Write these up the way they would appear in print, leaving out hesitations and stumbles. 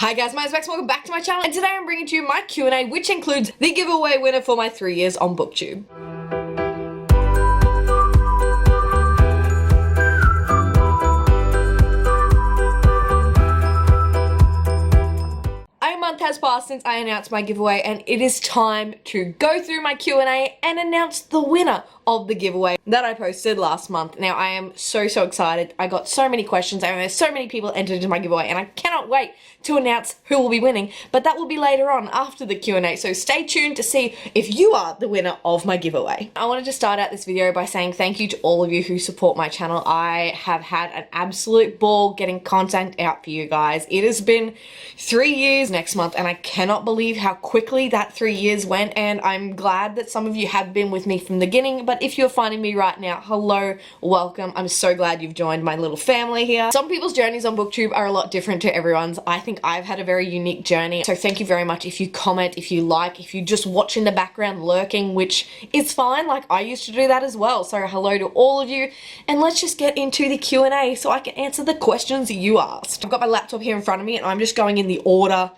Hi guys, my name is Bex, welcome back to my channel, and today I'm bringing to you my Q&A, which includes the giveaway winner for my 3 years on BookTube. A month has passed since I announced my giveaway, and it is time to go through my Q&A and announce the winner of the giveaway that I posted last month. Now, I am so excited. I got so many questions, and there's so many people entered into my giveaway, and I cannot wait to announce who will be winning, but that will be later on after the Q&A, so stay tuned to see if you are the winner of my giveaway. I wanted to start out this video by saying thank you to all of you who support my channel. I have had an absolute ball getting content out for you guys. It has been 3 years next month, and I cannot believe how quickly that 3 years went, and I'm glad that some of you have been with me from the beginning, but if you're finding me right now, hello, welcome. I'm so glad you've joined my little family here. Some people's journeys on BookTube are a lot different to everyone's. I think I've had a very unique journey, so thank you very much if you comment, if you like, if you just watch in the background lurking, which is fine, like I used to do that as well. So hello to all of you, and let's just get into the Q&A so I can answer the questions you asked. I've got my laptop here in front of me, and I'm just going in the order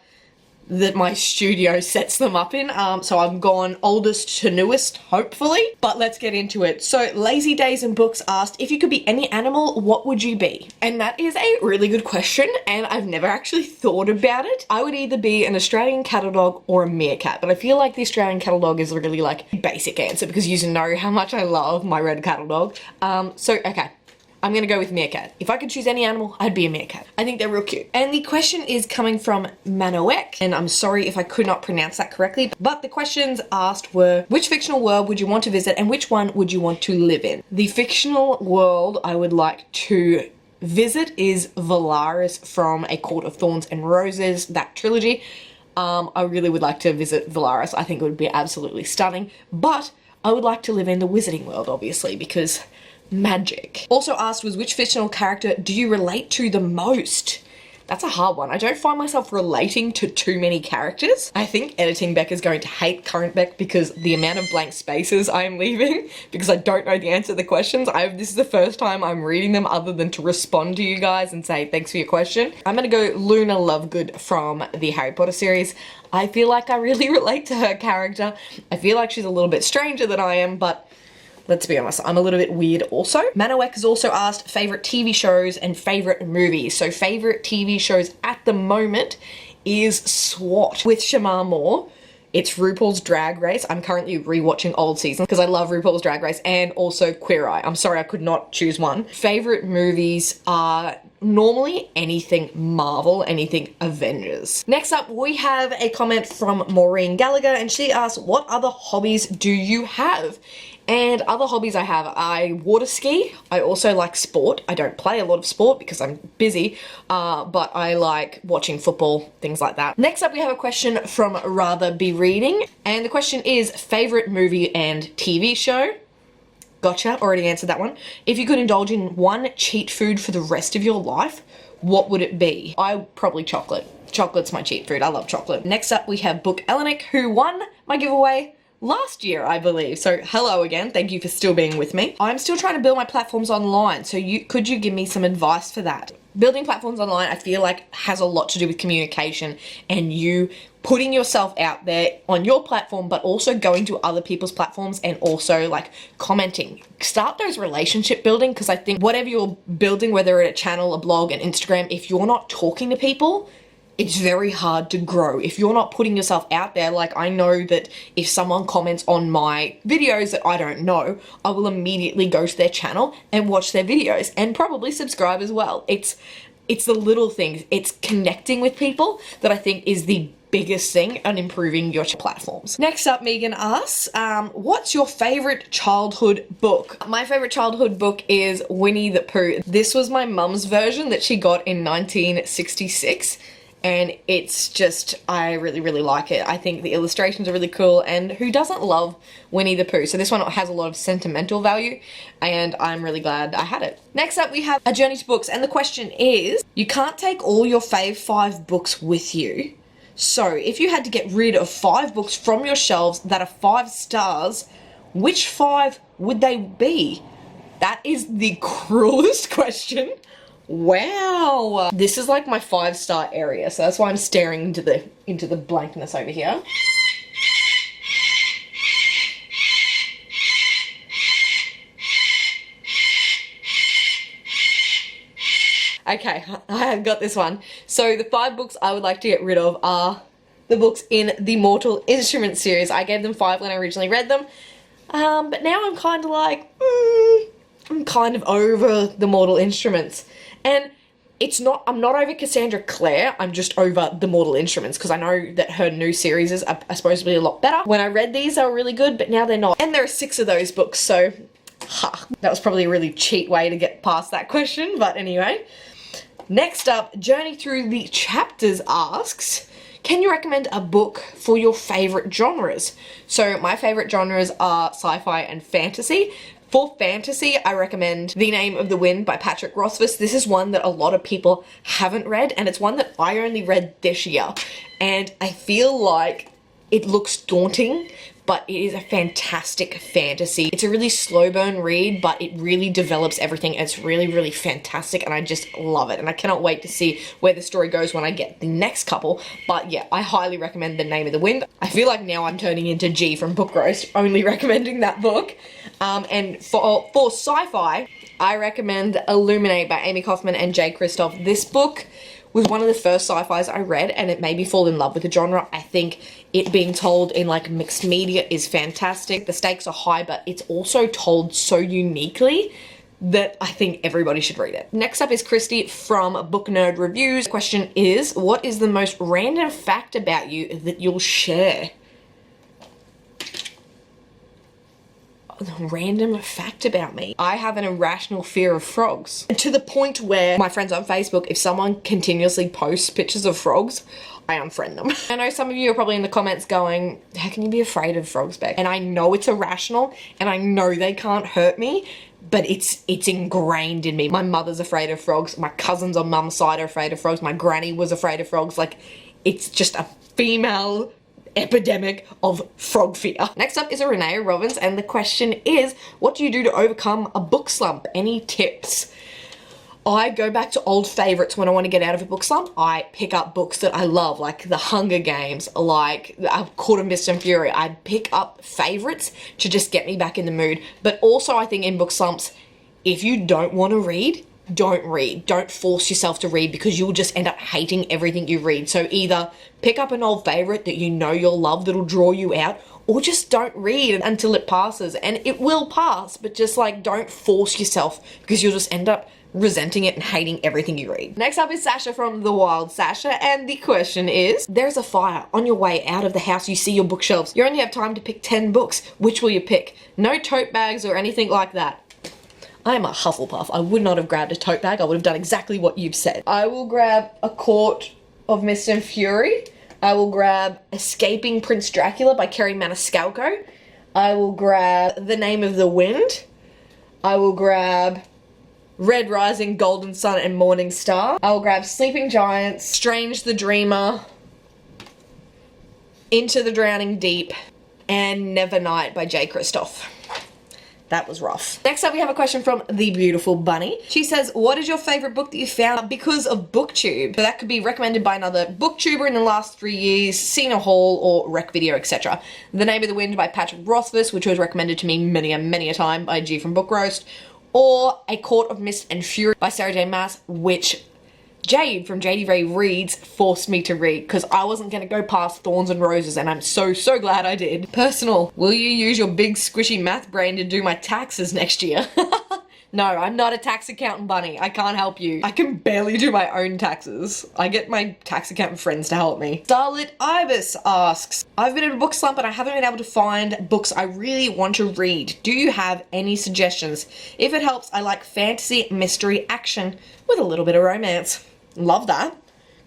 that my studio sets them up in, so I've gone oldest to newest, hopefully, but let's get into it. So Lazy Days and Books asked, if you could be any animal, what would you be? And that is a really good question, and I've never actually thought about it. I would either be an Australian cattle dog or a meerkat, but I feel like the Australian cattle dog is really like a basic answer because you know how much I love my red cattle dog. Okay. I'm gonna go with meerkat. If I could choose any animal, I'd be a meerkat. I think they're real cute. And the question is coming from Manoek, and I'm sorry if I could not pronounce that correctly, but the questions asked were, which fictional world would you want to visit and which one would you want to live in? The fictional world I would like to visit is Valaris from A Court of Thorns and Roses, that trilogy. I really would like to visit Valaris. I think it would be absolutely stunning, but I would like to live in the wizarding world, obviously, because magic. Also asked was, which fictional character do you relate to the most? That's a hard one. I don't find myself relating to too many characters. I think editing Beck is going to hate current Beck because the amount of blank spaces I am leaving because I don't know the answer to the questions. This is the first time I'm reading them other than to respond to you guys and say thanks for your question. I'm gonna go Luna Lovegood from the Harry Potter series. I feel like I really relate to her character. I feel like she's a little bit stranger than I am, but let's be honest, I'm a little bit weird also. Manoek has also asked favourite TV shows and favourite movies. So favourite TV shows at the moment is SWAT with Shamar Moore. It's RuPaul's Drag Race. I'm currently rewatching old seasons because I love RuPaul's Drag Race, and also Queer Eye. I'm sorry I could not choose one. Favourite movies are normally anything Marvel, anything Avengers. Next up, we have a comment from Maureen Gallagher, and she asks, what other hobbies do you have? And other hobbies I have, I water ski. I also like sport. I don't play a lot of sport because I'm busy, but I like watching football, things like that. Next up, we have a question from Rather Be Reading, and the question is favourite movie and TV show. Gotcha, already answered that one. If you could indulge in one cheat food for the rest of your life, what would it be? Probably chocolate. Chocolate's my cheat food. I love chocolate. Next up, we have Book Elenic, who won my giveaway last year, I believe. So hello again, thank you for still being with me. I'm still trying to build my platforms online, so could you give me some advice for that? Building platforms online, I feel like has a lot to do with communication and you putting yourself out there on your platform, but also going to other people's platforms and also like commenting. Start those relationship building, because I think whatever you're building, whether it's a channel, a blog, an Instagram, if you're not talking to people, it's very hard to grow. If you're not putting yourself out there, like I know that if someone comments on my videos that I don't know, I will immediately go to their channel and watch their videos and probably subscribe as well. It's the little things. It's connecting with people that I think is the biggest thing on improving your platforms. Next up, Megan asks, what's your favorite childhood book? My favorite childhood book is Winnie the Pooh. This was my mum's version that she got in 1966. And it's just, I really like it. I think the illustrations are really cool, and who doesn't love Winnie the Pooh? So this one has a lot of sentimental value, and I'm really glad I had it. Next up, we have A Journey to Books, and the question is, you can't take all your fave 5 books with you. So if you had to get rid of 5 books from your shelves that are 5 stars, which 5 would they be? That is the cruelest question. Wow. This is like my 5-star area, so that's why I'm staring into the blankness over here. Okay, I have got this one. So the 5 books I would like to get rid of are the books in the Mortal Instruments series. I gave them 5 when I originally read them, but now I'm kind of like, I'm kind of over the Mortal Instruments. And I'm not over Cassandra Clare, I'm just over the Mortal Instruments, because I know that her new series are supposed to be a lot better. When I read these, they were really good, but now they're not. And there are 6 of those books, so, that was probably a really cheat way to get past that question, but anyway. Next up, Journey Through the Chapters asks, can you recommend a book for your favourite genres? So my favourite genres are sci-fi and fantasy. For fantasy, I recommend The Name of the Wind by Patrick Rothfuss. This is one that a lot of people haven't read, and it's one that I only read this year. And I feel like it looks daunting, but it is a fantastic fantasy. It's a really slow burn read, but it really develops everything. It's really, really fantastic, and I just love it. And I cannot wait to see where the story goes when I get the next couple. But yeah, I highly recommend The Name of the Wind. I feel like now I'm turning into G from Book Roast, only recommending that book. And for sci-fi, I recommend Illuminate by Amy Kaufman and Jay Kristoff. This book was one of the first sci-fis I read, and it made me fall in love with the genre. I think it being told in like mixed media is fantastic. The stakes are high, but it's also told so uniquely that I think everybody should read it. Next up is Christy from Book Nerd Reviews. The question is, what is the most random fact about you that you'll share? Random fact about me. I have an irrational fear of frogs. To the point where my friends on Facebook, if someone continuously posts pictures of frogs, I unfriend them. I know some of you are probably in the comments going, how can you be afraid of frogs, Beck? And I know it's irrational, and I know they can't hurt me, but it's ingrained in me. My mother's afraid of frogs. My cousins on mum's side are afraid of frogs. My granny was afraid of frogs. Like, it's just a female epidemic of frog fear. Next up is a Renee Robbins, and the question is, what do you do to overcome a book slump? Any tips? I go back to old favorites when I want to get out of a book slump. I pick up books that I love, like The Hunger Games, like Court of Mist and Fury. I pick up favorites to just get me back in the mood. But also I think in book slumps, if you don't want to read, don't read. Don't force yourself to read, because you'll just end up hating everything you read. So either pick up an old favorite that you know you'll love that'll draw you out, or just don't read until it passes. And it will pass, but just like don't force yourself, because you'll just end up resenting it and hating everything you read. Next up is Sasha from The Wild Sasha, and the question is, there's a fire. On your way out of the house, you see your bookshelves. You only have time to pick 10 books. Which will you pick? No tote bags or anything like that. I am a Hufflepuff. I would not have grabbed a tote bag. I would have done exactly what you've said. I will grab A Court of Mist and Fury. I will grab Escaping Prince Dracula by Kerry Maniscalco. I will grab The Name of the Wind. I will grab Red Rising, Golden Sun, and Morning Star. I will grab Sleeping Giants, Strange the Dreamer, Into the Drowning Deep, and Nevernight by Jay Kristoff. That was rough. Next up, we have a question from The Beautiful Bunny. She says, what is your favourite book that you found because of BookTube? So that could be recommended by another booktuber in the last 3 years, seen a haul, or rec video, etc. The Name of the Wind by Patrick Rothfuss, which was recommended to me many a time by G from Book Roast, or A Court of Mist and Fury by Sarah J Maas, which Jade from JD Ray Reads forced me to read, because I wasn't going to go past Thorns and Roses, and I'm so glad I did. Personal, will you use your big squishy math brain to do my taxes next year? No, I'm not a tax accountant, Bunny. I can't help you. I can barely do my own taxes. I get my tax accountant friends to help me. Starlit Ibis asks, I've been in a book slump and I haven't been able to find books I really want to read. Do you have any suggestions? If it helps, I like fantasy, mystery, action with a little bit of romance. Love that.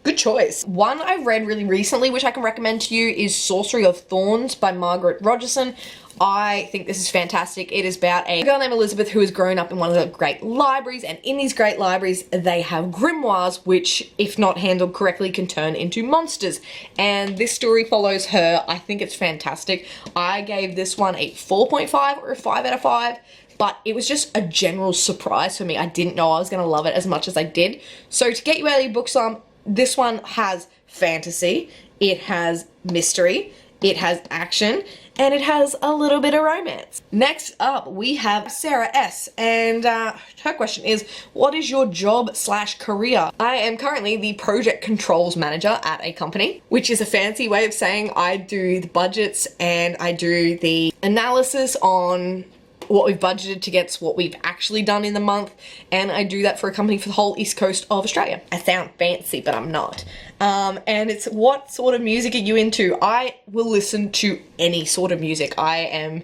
Good choice. One I've read really recently, which I can recommend to you, is Sorcery of Thorns by Margaret Rogerson. I think this is fantastic. It is about a girl named Elizabeth who has grown up in one of the great libraries, and in these great libraries they have grimoires which, if not handled correctly, can turn into monsters. And this story follows her. I think it's fantastic. I gave this one a 4.5 or a 5 out of 5. but it was just a general surprise for me. I didn't know I was gonna love it as much as I did. So to get you out of your book slump, this one has fantasy, it has mystery, it has action, and it has a little bit of romance. Next up, we have Sarah S. And her question is, what is your job/career? I am currently the project controls manager at a company, which is a fancy way of saying I do the budgets and I do the analysis on what we've budgeted against what we've actually done in the month, and I do that for a company for the whole east coast of Australia. I sound fancy, but I'm not. And it's, what sort of music are you into? I will listen to any sort of music. I am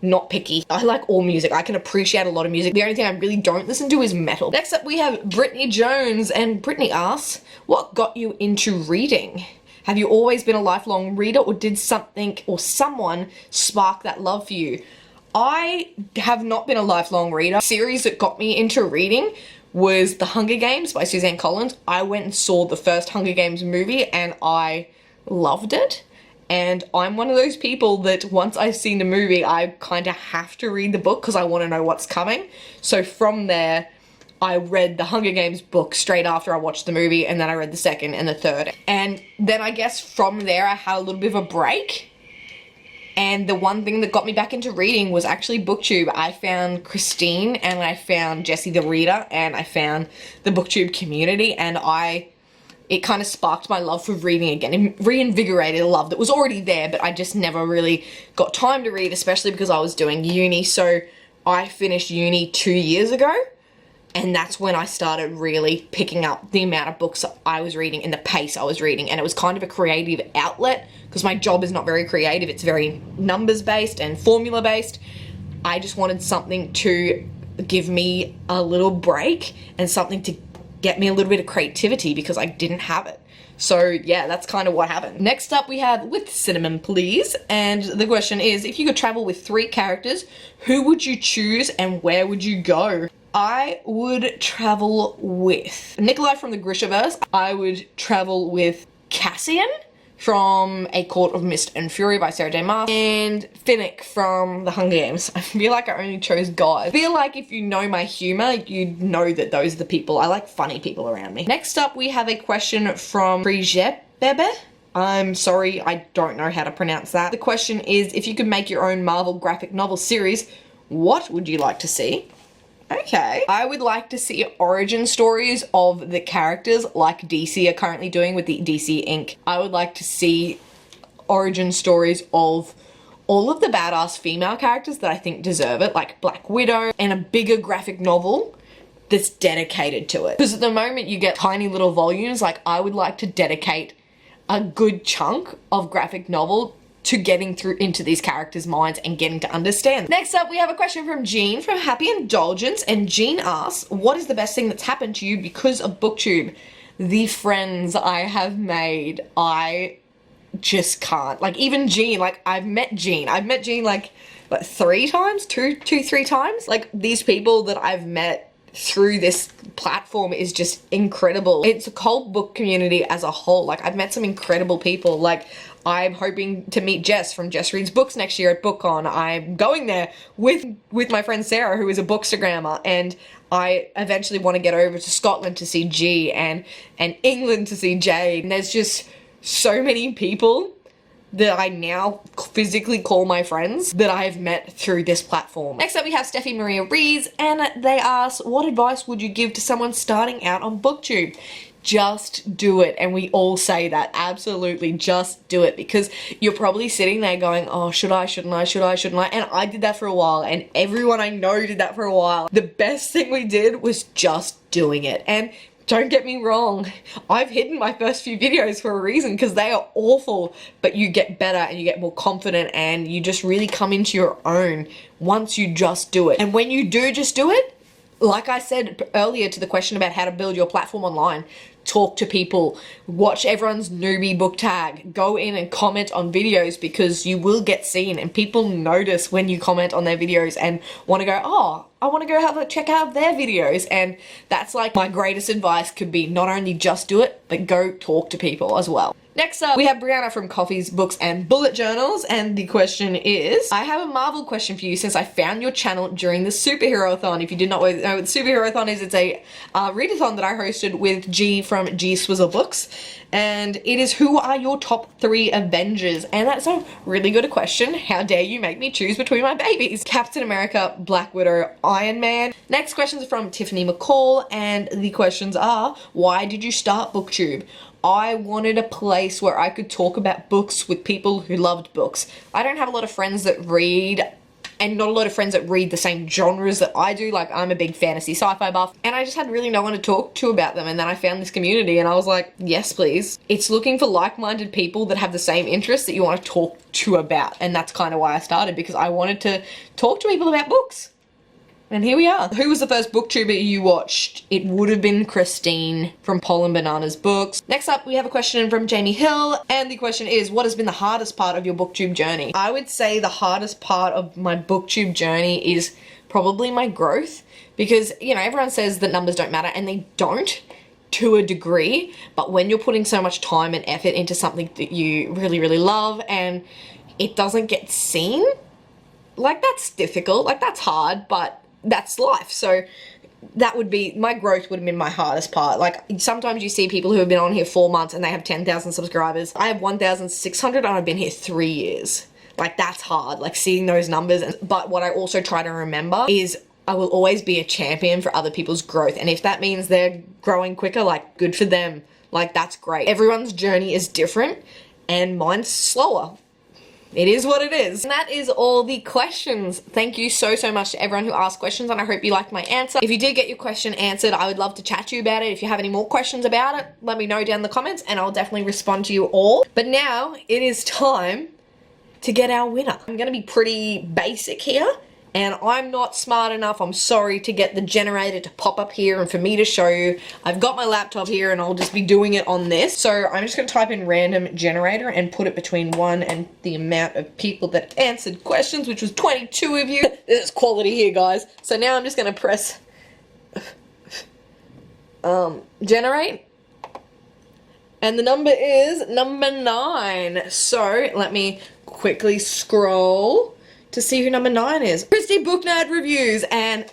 not picky. I like all music. I can appreciate a lot of music. The only thing I really don't listen to is metal. Next up we have Brittany Jones, and Brittany asks, what got you into reading? Have you always been a lifelong reader, or did something or someone spark that love for you? I have not been a lifelong reader. The series that got me into reading was The Hunger Games by Suzanne Collins. I went and saw the first Hunger Games movie and I loved it. And I'm one of those people that once I've seen the movie, I kind of have to read the book because I want to know what's coming. So from there, I read the Hunger Games book straight after I watched the movie, and then I read the second and the third. And then I guess from there I had a little bit of a break. And the one thing that got me back into reading was actually BookTube. I found Christine and I found Jessie the Reader and I found the BookTube community, and it kind of sparked my love for reading again. It reinvigorated a love that was already there, but I just never really got time to read, especially because I was doing uni. So I finished uni 2 years ago, and that's when I started really picking up the amount of books I was reading and the pace I was reading. And it was kind of a creative outlet because my job is not very creative. It's very numbers based and formula based. I just wanted something to give me a little break and something to get me a little bit of creativity because I didn't have it. So yeah, that's kind of what happened. Next up we have With Cinnamon Please, and the question is, if you could travel with 3 characters, who would you choose and where would you go? I would travel with Nikolai from the Grishaverse. I would travel with Cassian from A Court of Mist and Fury by Sarah J. Maas, and Finnick from The Hunger Games. I feel like I only chose guys. I feel like if you know my humor, you'd know that those are the people. I like funny people around me. Next up, we have a question from Bebe. I'm sorry, I don't know how to pronounce that. The question is, if you could make your own Marvel graphic novel series, what would you like to see? Okay. I would like to see origin stories of the characters like DC are currently doing with the DC Inc. I would like to see origin stories of all of the badass female characters that I think deserve it, like Black Widow, and a bigger graphic novel that's dedicated to it. Because at the moment you get tiny little volumes. Like, I would like to dedicate a good chunk of graphic novel to getting through into these characters' minds and getting to understand. Next up, we have a question from Jean from Happy Indulgence, and Jean asks, what is the best thing that's happened to you because of BookTube? The friends I have made, I just can't. Like, even Jean, like, I've met Jean like 3 times, 3 times. Like, these people that I've met through this platform is just incredible. It's a cult book community as a whole. Like, I've met some incredible people. Like, I'm hoping to meet Jess from Jess Reads Books next year at BookCon. I'm going there with my friend Sarah, who is a bookstagrammer, and I eventually want to get over to Scotland to see G and England to see Jade. And there's just so many people that I now physically call my friends that I have met through this platform. Next up we have Steffi Maria Rees, and they ask, what advice would you give to someone starting out on BookTube? Just do it. And we all say that. Absolutely, just do it, because you're probably sitting there going, oh, should I, shouldn't I, should I, shouldn't I? And I did that for a while, and everyone I know did that for a while. The best thing we did was just doing it. And don't get me wrong, I've hidden my first few videos for a reason, because they are awful, but you get better and you get more confident and you just really come into your own once you just do it. And when you do just do it, like I said earlier to the question about how to build your platform online, talk to people, watch everyone's newbie book tag, go in and comment on videos, because you will get seen and people notice when you comment on their videos and want to go, oh, I want to go check out their videos. And that's like my greatest advice could be, not only just do it, but go talk to people as well. Next up, we have Brianna from Coffees, Books, and Bullet Journals, and the question is, I have a Marvel question for you since I found your channel during the Superhero-thon. If you did not know what the Superhero-thon is, it's a readathon that I hosted with G from G Swizzle Books, and it is who are your top 3 Avengers? And that's a really good question. How dare you make me choose between my babies? Captain America, Black Widow, Iron Man. Next questions are from Tiffany McCall, and the questions are, why did you start BookTube? I wanted a place where I could talk about books with people who loved books. I don't have a lot of friends that read, and not a lot of friends that read the same genres that I do. Like, I'm a big fantasy sci-fi buff, and I just had really no one to talk to about them. And then I found this community and I was like, yes, please. It's looking for like-minded people that have the same interests that you want to talk to about. And that's kind of why I started, because I wanted to talk to people about books. And here we are. Who was the first booktuber you watched? It would have been Christine from Paul and Banana's books. Next up, we have a question from Jamie Hill, and the question is, what has been the hardest part of your booktube journey? I would say the hardest part of my booktube journey is probably my growth, because, you know, everyone says that numbers don't matter, and they don't to a degree, but when you're putting so much time and effort into something that you really, really love, and it doesn't get seen, like, that's difficult, like, that's hard, but that's life. So that would be, my growth would have been my hardest part. Like, sometimes you see people who have been on here 4 months and they have 10,000 subscribers. I have 1,600 and I've been here 3 years. Like, that's hard, like seeing those numbers. But what I also try to remember is I will always be a champion for other people's growth. And if that means they're growing quicker, like, good for them. Like, that's great. Everyone's journey is different and mine's slower. It is what it is. And that is all the questions. Thank you so, so much to everyone who asked questions, and I hope you liked my answer. If you did get your question answered, I would love to chat to you about it. If you have any more questions about it, let me know down in the comments and I'll definitely respond to you all. But now it is time to get our winner. I'm gonna be pretty basic here, and I'm not smart enough, I'm sorry, to get the generator to pop up here and for me to show you. I've got my laptop here and I'll just be doing it on this. So I'm just gonna type in random generator and put it between 1 and the amount of people that answered questions, which was 22 of you. There's quality here, guys. So now I'm just gonna press generate. And the number is number 9. So let me quickly scroll to see who number 9 is. Christy Booknerd Reviews, and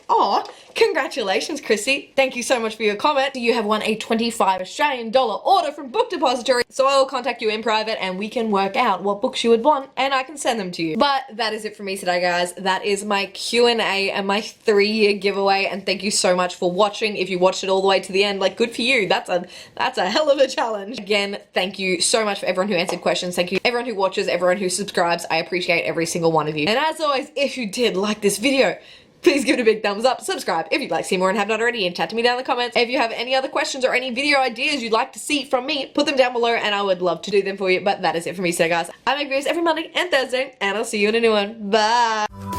congratulations, Christy. Thank you so much for your comment. You have won a $25 Australian order from Book Depository, so I will contact you in private and we can work out what books you would want and I can send them to you. But that is it for me today, guys. That is my Q&A and my 3-year giveaway, and thank you so much for watching. If you watched it all the way to the end, like, good for you. That's a hell of a challenge. Again, thank you so much for everyone who answered questions. Thank you everyone who watches, everyone who subscribes. I appreciate every single one of you. And as always, if you did like this video, please give it a big thumbs up, subscribe if you'd like to see more and have not already, and chat to me down in the comments. If you have any other questions or any video ideas you'd like to see from me, put them down below and I would love to do them for you. But that is it for me today, guys. I make videos every Monday and Thursday, and I'll see you in a new one. Bye!